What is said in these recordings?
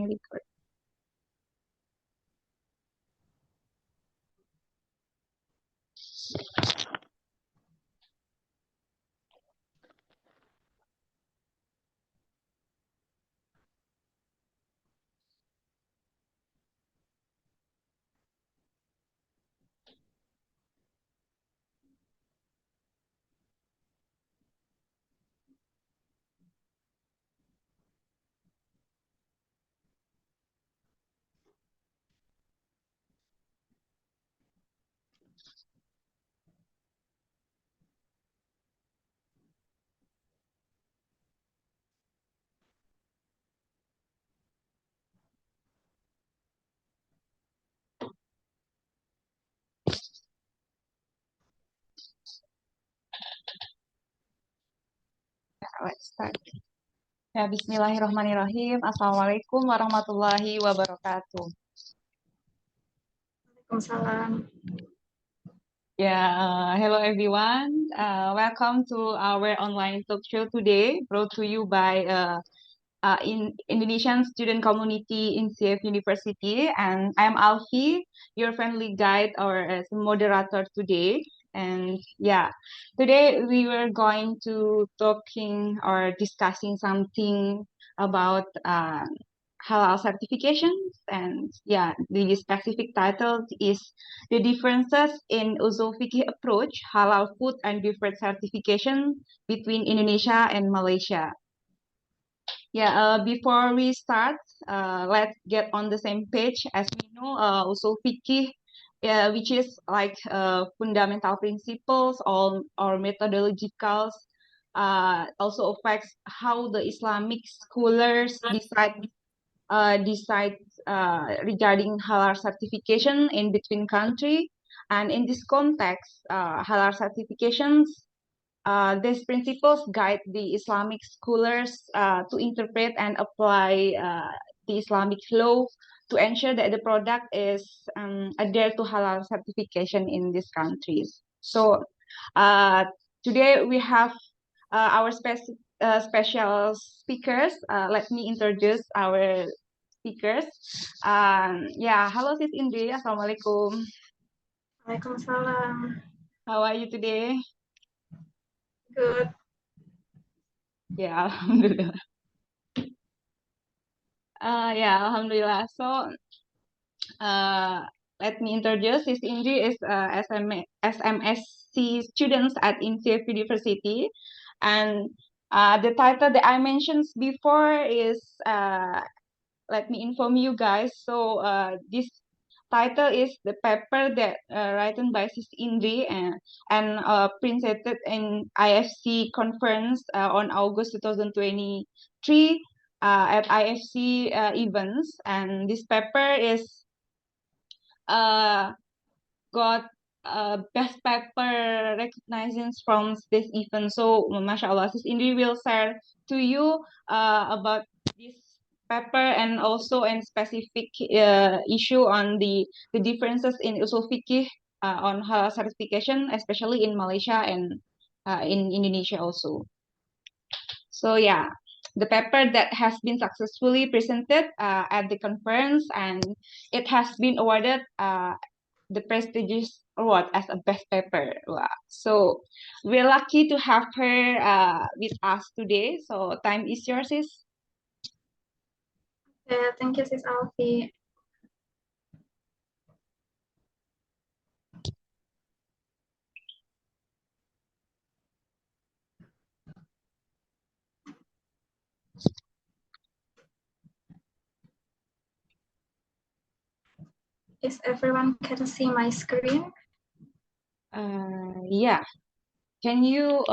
Record. Let's start. Ya, Bismillahirrahmanirrahim. Assalamualaikum warahmatullahi wabarakatuh. Waalaikumsalam. Hello everyone. Welcome to our online talk show today, brought to you by Indonesian student community INCEIF University, and I'm Alfie, your friendly guide or as moderator today. And today we were going to talking or discussing something about halal certifications, and the specific title is the differences in Usul Fiqh approach, halal food and beverage certification between Indonesia and Malaysia. Before we start, let's get on the same page. As we know, Usul Fiqh, which is like fundamental principles or methodologicals, also affects how the Islamic scholars decide regarding halal certification in between country. And in this context, halal certifications, these principles guide the Islamic scholars to interpret and apply the Islamic law to ensure that the product is adhered to halal certification in these countries. So uh, today we have our special speakers. Let me introduce our speakers. Hello Sis Indria, Assalamualaikum. Waalaikumsalam. How are you today? Good. Alhamdulillah. Alhamdulillah. So, uh, let me introduce. Sis Indri is SMSC students at INCEIF University, and the title that I mentioned before is let me inform you guys. So, this title is the paper that written by Sis Indri and presented in IFC conference on August 2023 at IFC events, and this paper is got best paper recognitions from this event. So, mashallah, Sis Indri will share to you about this paper and also in specific issue on the differences in usul fikih on halal certification, especially in Malaysia and in Indonesia also. So the paper that has been successfully presented at the conference, and it has been awarded the prestigious award as a best paper. Wow. So we're lucky to have her with us today. So time is yours, sis. Yeah, thank you, Sis Alfie. Is everyone can see my screen? Yeah. Can you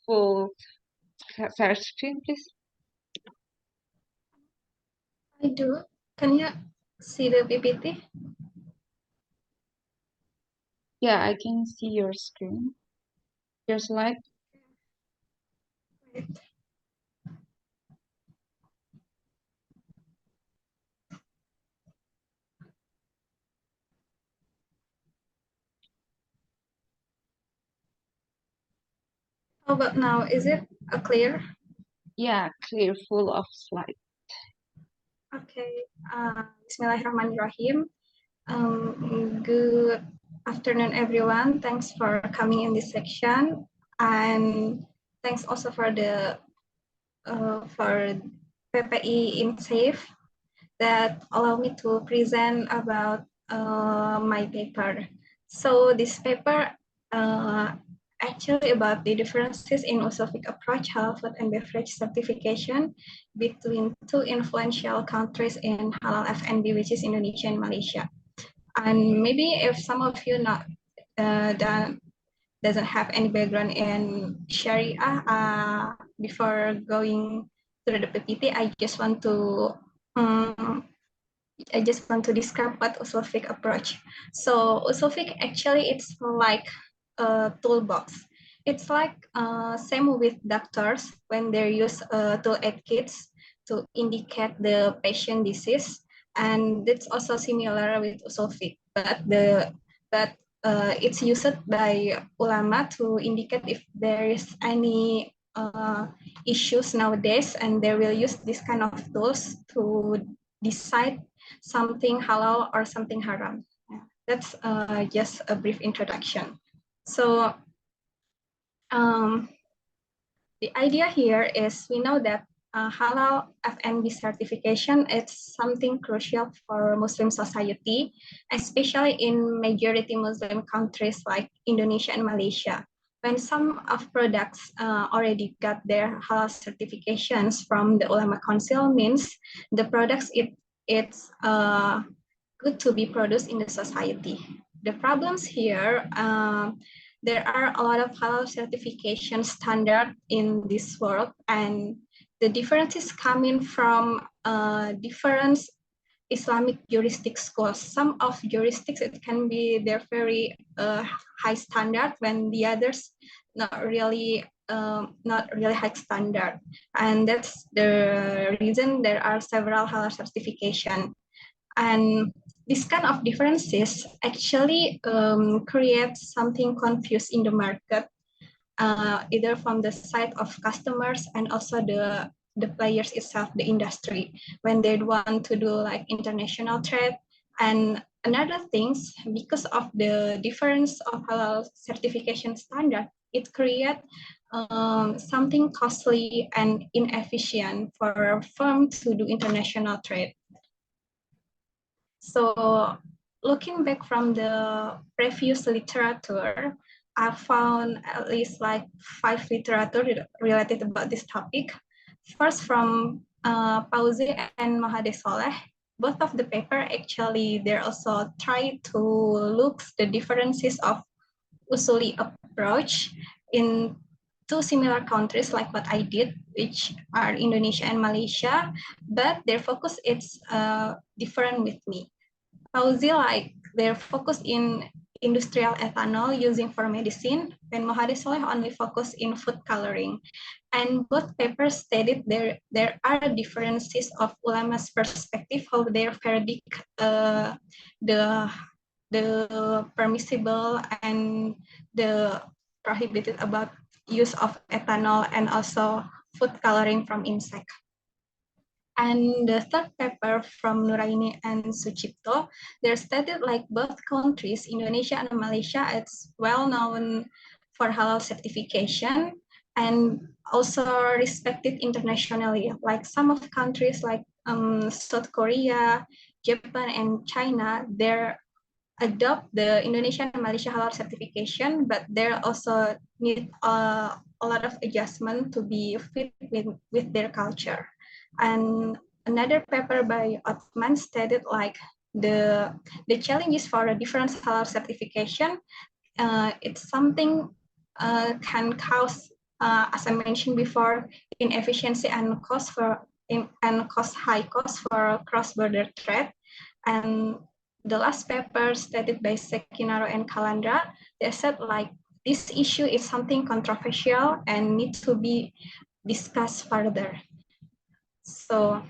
full share screen, please? I do. Can you see the PPT? Yeah, I can see your screen. Your slide. Wait. How about now? Is it clear? Yeah, clear, full of slide. Okay. Bismillahirrahmanirrahim. Good afternoon, everyone. Thanks for coming in this section, and thanks also for the for PPI INCEIF that allow me to present about my paper. So this paper actually about the differences in Usul approach halal food and beverage certification between two influential countries in halal F&B, which is Indonesia and Malaysia. And maybe if some of you not that doesn't have any background in Sharia, before going through the PPT, I just want to describe what Usul approach. So Usul actually it's like a toolbox. It's like same with doctors when they use tool aid kits to indicate the patient disease, and it's also similar with Usul but it's used by ulama to indicate if there is any issues nowadays, and they will use this kind of tools to decide something halal or something haram. Yeah, that's just a brief introduction. So the idea here is we know that halal F&B certification is something crucial for Muslim society, especially in majority Muslim countries like Indonesia and Malaysia. When some of products already got their halal certifications from the Ulama Council, means the products it's good to be produced in the society. The problems here, there are a lot of halal certification standard in this world, and the differences coming from different Islamic juristic schools. Some of jurisdicts it can be they're very high standard, when the others not really high standard, and that's the reason there are several halal certification. And this kind of differences actually creates something confused in the market, either from the side of customers and also the players itself, the industry, when they want to do like international trade. And another things, because of the difference of halal certification standard, it creates something costly and inefficient for a firm to do international trade. So looking back from the previous literature, I found at least like 5 literature related about this topic. First from Pauzi and Mahade Soleh, both of the paper actually they also try to look the differences of Usuli approach in two similar countries like what I did, which are Indonesia and Malaysia, but their focus is different with me. Fauzi, like they're focused in industrial ethanol using for medicine, and Mohade Soleh only focused in food coloring. And both papers stated there are differences of ulama's perspective, how they verdict the permissible and the prohibited about use of ethanol and also food coloring from insect. And the third paper from Nuraini and Sucipto, they're stated like both countries, Indonesia and Malaysia, it's well known for halal certification and also respected internationally. Like some of countries like South Korea, Japan, and China, they're adopt the Indonesia and Malaysia halal certification, but they also need a lot of adjustment to be fit with their culture. And another paper by Othman stated like the challenges for a different halal certification, it's something can cause, as I mentioned before, inefficiency and high cost for cross-border trade. And the last paper stated by Sekinaro and Kalandra, they said like this issue is something controversial and needs to be discussed further. So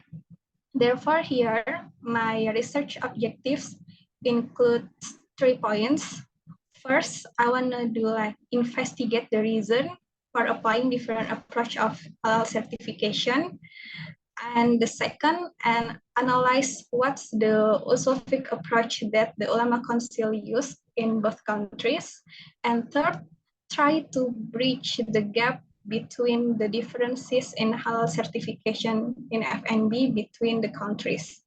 therefore here, my research objectives include 3 points. First, I want to do like investigate the reason for applying different approach of halal certification. And the second, and analyze what's the usul-fiqh approach that the ulama council used in both countries. And third, try to bridge the gap between the differences in halal certification in FNB between the countries.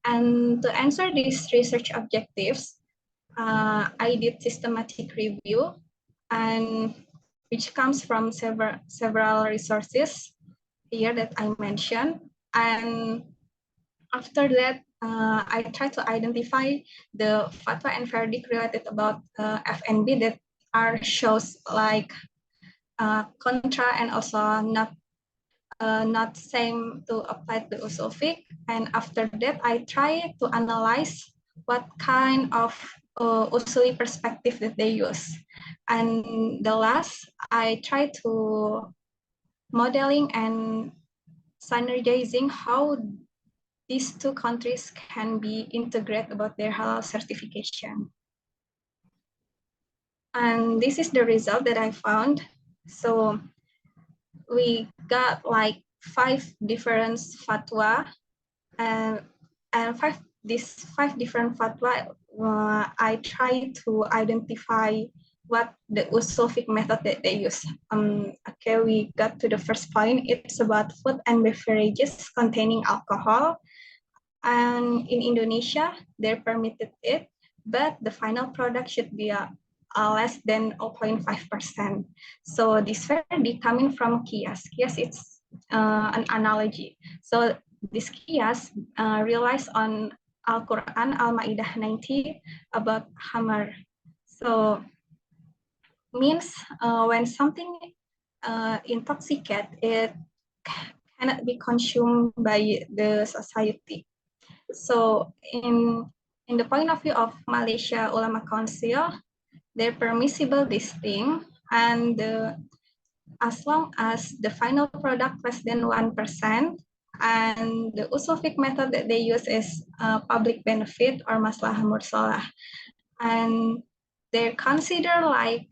And to answer these research objectives, I did systematic review, and which comes from several resources here that I mentioned. And after that, I try to identify the fatwa and verdict related about FNB that are shows like contra and also not same to apply to usul fiqh. And after that, I try to analyze what kind of usuli perspective that they use. And the last, I try to modeling and synergizing how these two countries can be integrated about their halal certification. And this is the result that I found. So we got like 5 different fatwa, and these 5 different fatwa, I try to identify what the usul fiqh method that they use. Okay, we got to the first point. It's about food and beverages containing alcohol. And in Indonesia, they permitted it, but the final product should be less than 0.5%. So this verdict coming from Kias. Kias, it's an analogy. So this Kias relies on Al-Quran, Al-Ma'idah 90 about hammer. So means when something intoxicate, it cannot be consumed by the society. So in the point of view of Malaysia Ulama Council, they're permissible this thing, and as long as the final product less than 1%, and the usul fiqh method that they use is public benefit or maslahah mursalah, and they consider like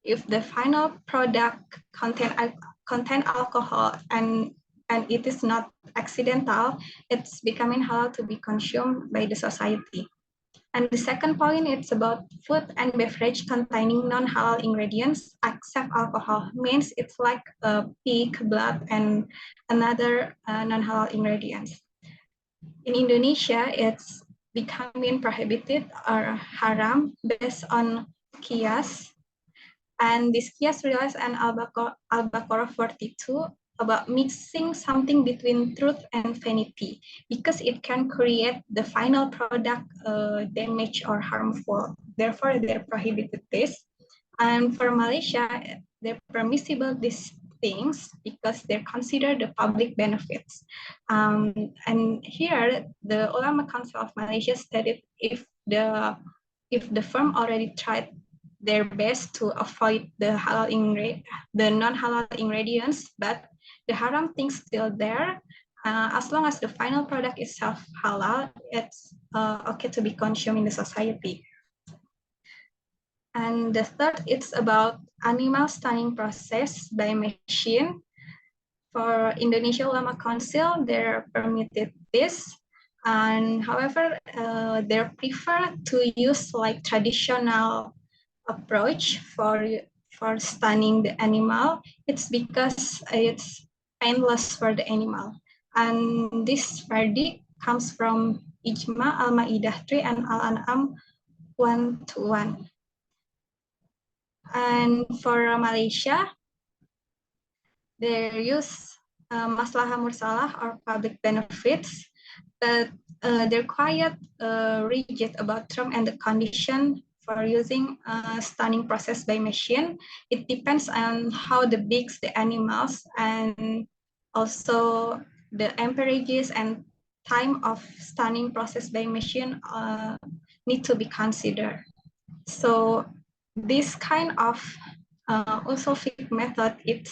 if the final product contain alcohol and it is not accidental, it's becoming halal to be consumed by the society. And the second point, it's about food and beverage containing non-halal ingredients except alcohol. Means it's like pig, blood, and another non-halal ingredients. In Indonesia, it's becoming prohibited or haram based on Qiyas. And this Qiyas relies on Al-Baqarah 42 about mixing something between truth and vanity, because it can create the final product damage or harmful. Therefore, they're prohibited this. And for Malaysia, they're permissible these things because they're considered the public benefits. And here, the Ulama Council of Malaysia stated if the firm already tried their best to avoid the non-halal ingredients, but the haram things still there. As long as the final product itself halal, it's okay to be consumed in the society. And the third, it's about animal stunning process by machine. For Indonesia Ulama Council, they're permitted this. And however, they prefer to use like traditional approach for stunning the animal. It's because it's painless for the animal. And this verdict comes from Ijma Al-Ma'idah 3 and Al-An'am 1:1. And for Malaysia, they use maslahah mursalah or public benefits, but they're quite rigid about term and the condition for using stunning process by machine. It depends on how big the animals, and also the amperages and time of stunning process by machine need to be considered. So this kind of usul fiqh method, it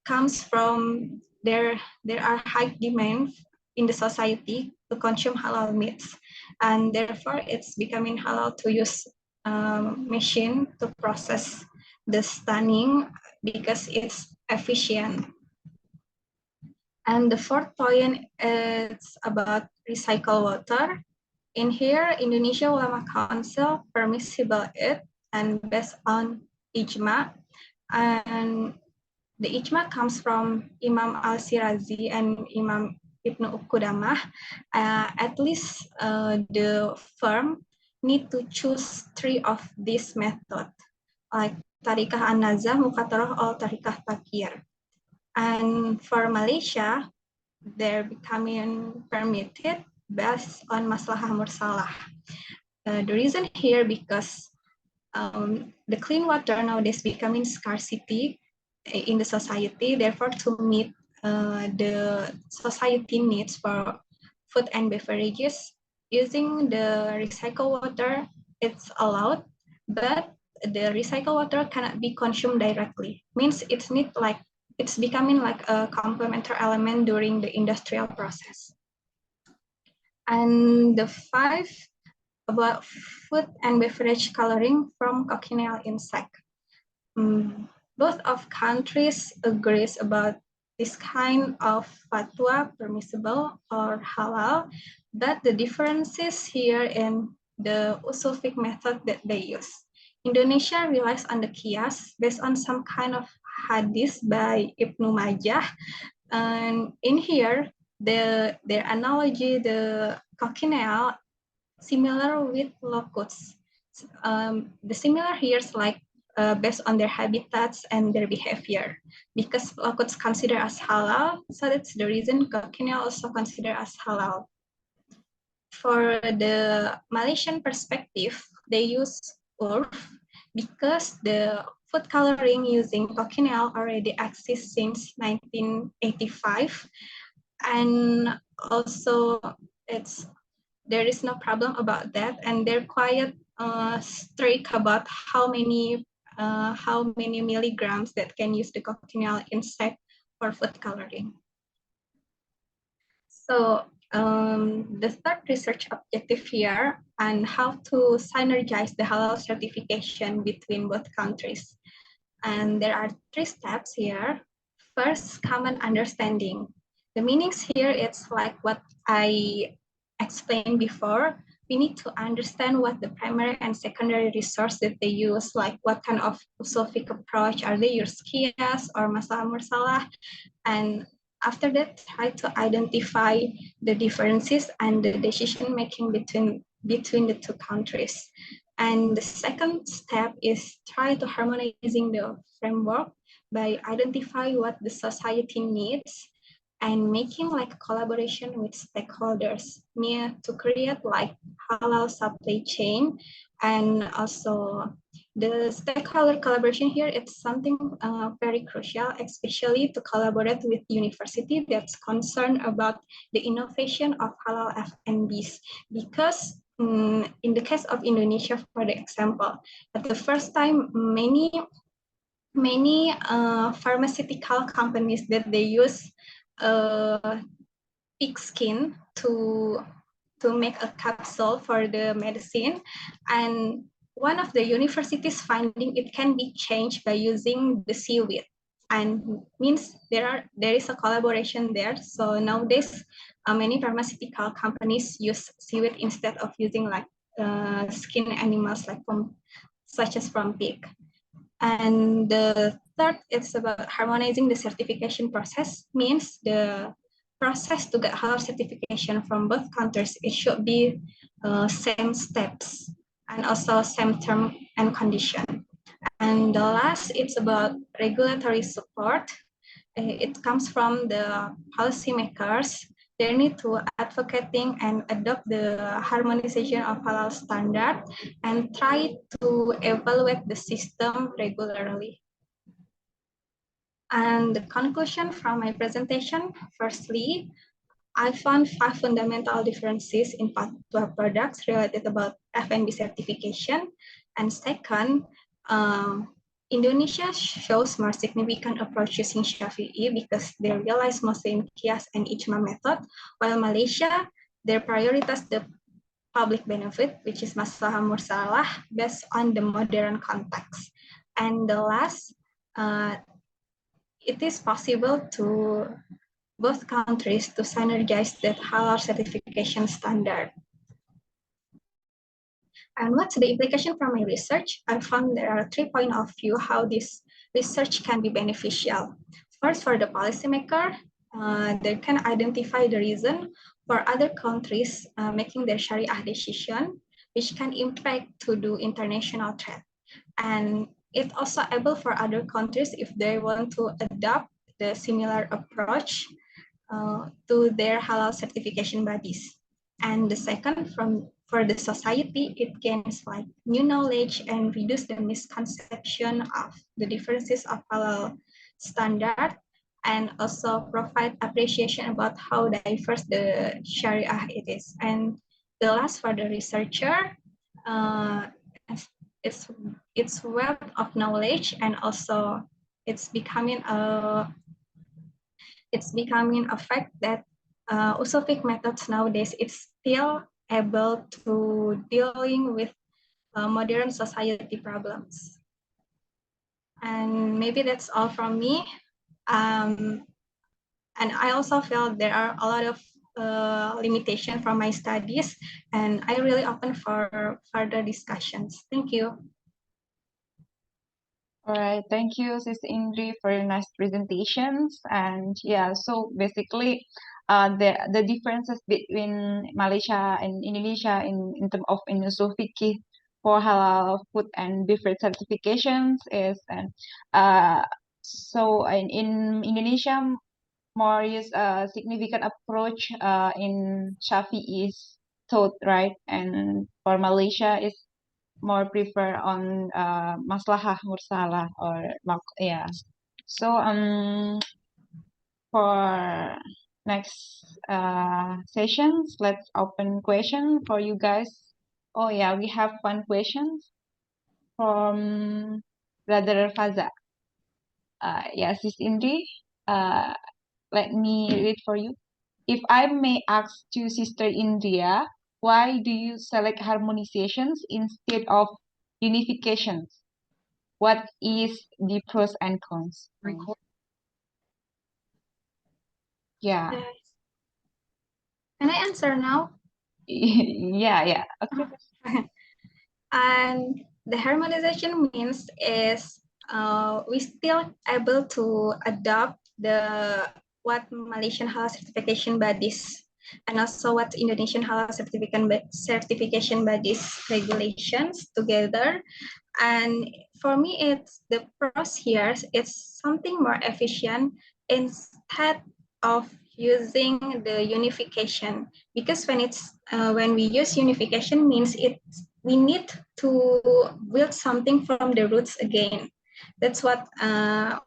comes from there are high demand in the society to consume halal meats, and therefore it's becoming halal to use machine to process the stunning because it's efficient. And the fourth point is about recycle water. In here, Indonesia Ulama Council permissible it and based on ijma. And the ijma comes from Imam Al-Sirazi and Imam Ibnu Qudamah. At least the firm need to choose three of this method, like Tarikah An-Nazah, Muqatarah, or Tarikah Takir. And for Malaysia, they're becoming permitted based on Maslahah Mursalah. The reason here because the clean water nowadays becoming scarcity in the society. Therefore, to meet the society needs for food and beverages, using the recycled water, it's allowed, but the recycled water cannot be consumed directly. Means it's becoming like a complementary element during the industrial process. And the five about food and beverage coloring from cochineal insect. Both of countries agrees about this kind of fatwa permissible or halal, but the differences here in the usul fiqh method that they use. Indonesia relies on the qiyas based on some kind of hadith by Ibnu Majah, and in here their analogy, the cochineal similar with locusts. The similar here is like based on their habitats and their behavior. Because locusts consider as halal, so that's the reason cochineal also considered as halal. For the Malaysian perspective, they use urf because the food coloring using cochineal already exists since 1985, and also there is no problem about that, and they're quite strict about how many milligrams that can use the cochineal insect for food coloring. So the third research objective here and how to synergize the halal certification between both countries. And there are three steps here. First, common understanding. The meanings here, it's like what I explained before. We need to understand what the primary and secondary resource that they use, like what kind of usul fiqh approach, are they use qiyas or masalah mursalah, and after that, try to identify the differences and the decision making between the two countries. And the second step is try to harmonizing the framework by identifying what the society needs and making like collaboration with stakeholders to create like halal supply chain. And also the stakeholder collaboration here, it's something very crucial, especially to collaborate with university that's concerned about the innovation of halal F&Bs. Because in the case of Indonesia, for the example, at the first time, many pharmaceutical companies that they use pig skin to make a capsule for the medicine, and one of the universities finding it can be changed by using the seaweed, and means there is a collaboration there. So nowadays many pharmaceutical companies use seaweed instead of using like skin animals like such as from pig. And the third is about harmonizing the certification process, means the process to get halal certification from both countries, it should be same steps and also same term and condition. And the last, it's about regulatory support. It comes from the policymakers. They need to advocating and adopt the harmonization of halal standard and try to evaluate the system regularly. And the conclusion from my presentation, firstly, I found 5 fundamental differences in fatwa products related about F&B certification. And second, Indonesia shows more significant approach using Shafi'i because they realize mostly in Qiyas and Ijma method, while Malaysia, they prioritize the public benefit, which is Maslahah Mursalah, based on the modern context. And the last, it is possible to both countries to synergize that halal certification standard. And what's the implication from my research? I found there are 3 points of view how this research can be beneficial. First, for the policymaker, they can identify the reason for other countries making their Sharia decision, which can impact to do international trade. And it's also able for other countries if they want to adopt the similar approach to their halal certification bodies. And the second, for the society, it gains like new knowledge and reduce the misconception of the differences of halal standard, and also provide appreciation about how diverse the Sharia it is. And the last, for the researcher, uh, it's wealth of knowledge, and also it's becoming a fact that Usul methods nowadays it's still able to dealing with modern society problems. And maybe that's all from me. And I also feel there are a lot of limitation from my studies, and I really open for further discussions. Thank you. All right, thank you, Sis Indri, for your nice presentations. And yeah, so basically, the differences between Malaysia and Indonesia in terms of Usul Fiqh for halal food and beverage certifications is, and so in Indonesia more use a significant approach in Shafi'i's thought, right? And for Malaysia is more prefer on maslahah mursalah or yeah. So for next sessions, let's open question for you guys. Oh yeah, we have one question from Brother Faza. Yeah, Sis Indri, let me read for you. If I may ask to Sister Indria, why do you select harmonizations instead of unifications? What is the pros and cons? Yeah. Yes. Can I answer now? Yeah. Okay. And the harmonization means is we still able to adopt the what Malaysian halal certification bodies and also what Indonesian halal certification bodies regulations together. And for me, it's the pros here. It's something more efficient instead of using the unification, because when we use unification means we need to build something from the roots again. That's what I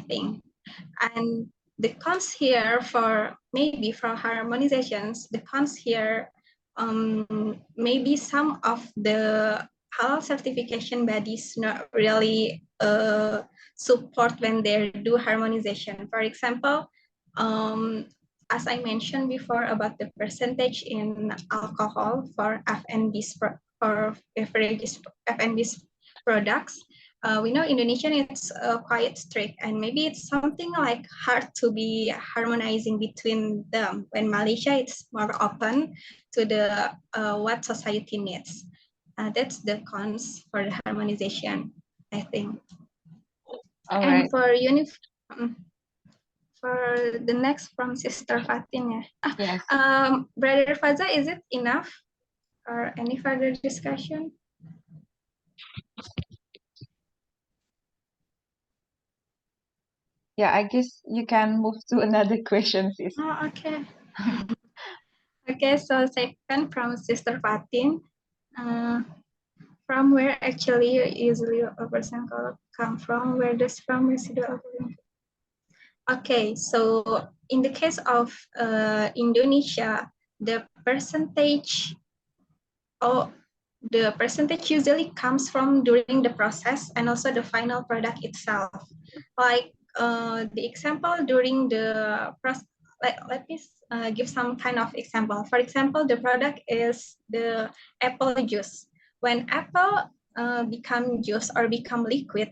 think. And the cons here for maybe for harmonizations, the cons here maybe some of the halal certification bodies not really support when they do harmonization. For example, as I mentioned before about the percentage in alcohol for F&B's for beverages F&B's products, we know Indonesian it's quite strict, and maybe it's something like hard to be harmonizing between them. When Malaysia it's more open to the what society needs. That's the cons for the harmonization, I think. All And right. for the next from Sister Fatin, Yes. Brother Faza, is it enough or any further discussion? Yeah, I guess you can move to another question, sis. Oh, okay. Okay, so second from Sister Fatin. From where actually usually a person come from? Where does from residual alcohol? Okay, so in the case of Indonesia, the percentage usually comes from during the process and also the final product itself. Like the example during the process, let me give some kind of example. For example, the product is the apple juice. When apple become juice or become liquid,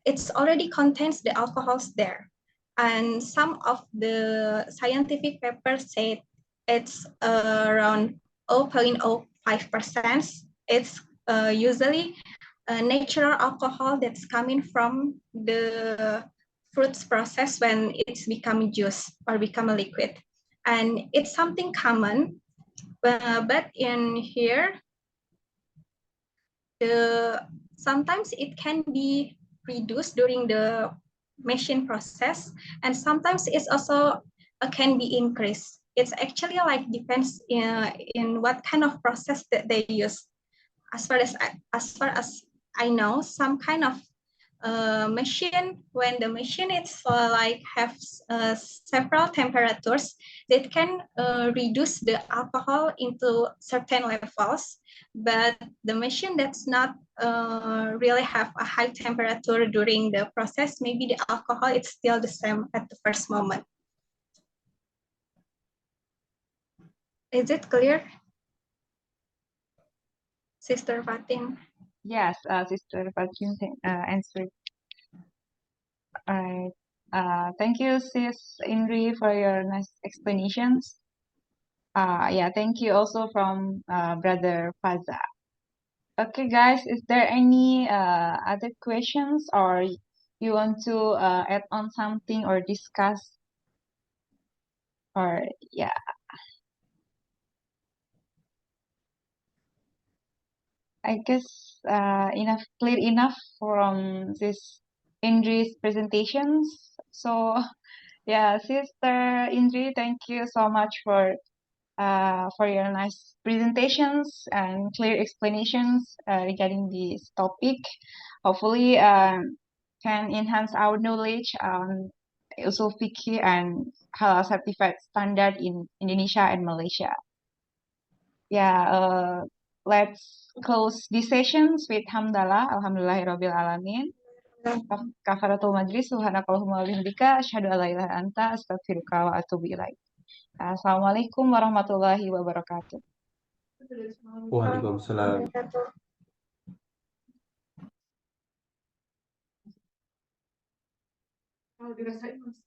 it's already contains the alcohols there. And some of the scientific papers say it's around 0.05%. It's usually a natural alcohol that's coming from the fruits process when it's becoming juice or become a liquid. And it's something common, but in here, sometimes it can be reduced during the machine process, and sometimes it's also can be increased. It's actually like depends in what kind of process that they use. As far as I know, some kind of machine, when the machine is like have several temperatures, that can reduce the alcohol into certain levels, but the machine that's not really have a high temperature during the process, maybe the alcohol is still the same at the first moment. Is it clear, Sister Fatin? Yes, Sister Fatin answered. All right. Thank you, Sis Indri, for your nice explanations. Yeah, thank you also from Brother Faza. Okay, guys, is there any other questions or you want to add on something or discuss? Or yeah, I guess clear enough from this Indri's presentations. So yeah, Sister Indri, thank you so much for your nice presentations and clear explanations regarding this topic. Hopefully, can enhance our knowledge on Usul Fiqh and Halal certified standard in Indonesia and Malaysia. Yeah, let's close these sessions with hamdalah. Alhamdulillahirabbil alamin. Kafaratul majlis, subhanakallahumma wa bihamdika, asyhadu an la ilaha illa anta, astaghfiruka wa atubu ilaik. Assalamualaikum warahmatullahi wabarakatuh. Waalaikumsalam. Kalau dirasain, Mas.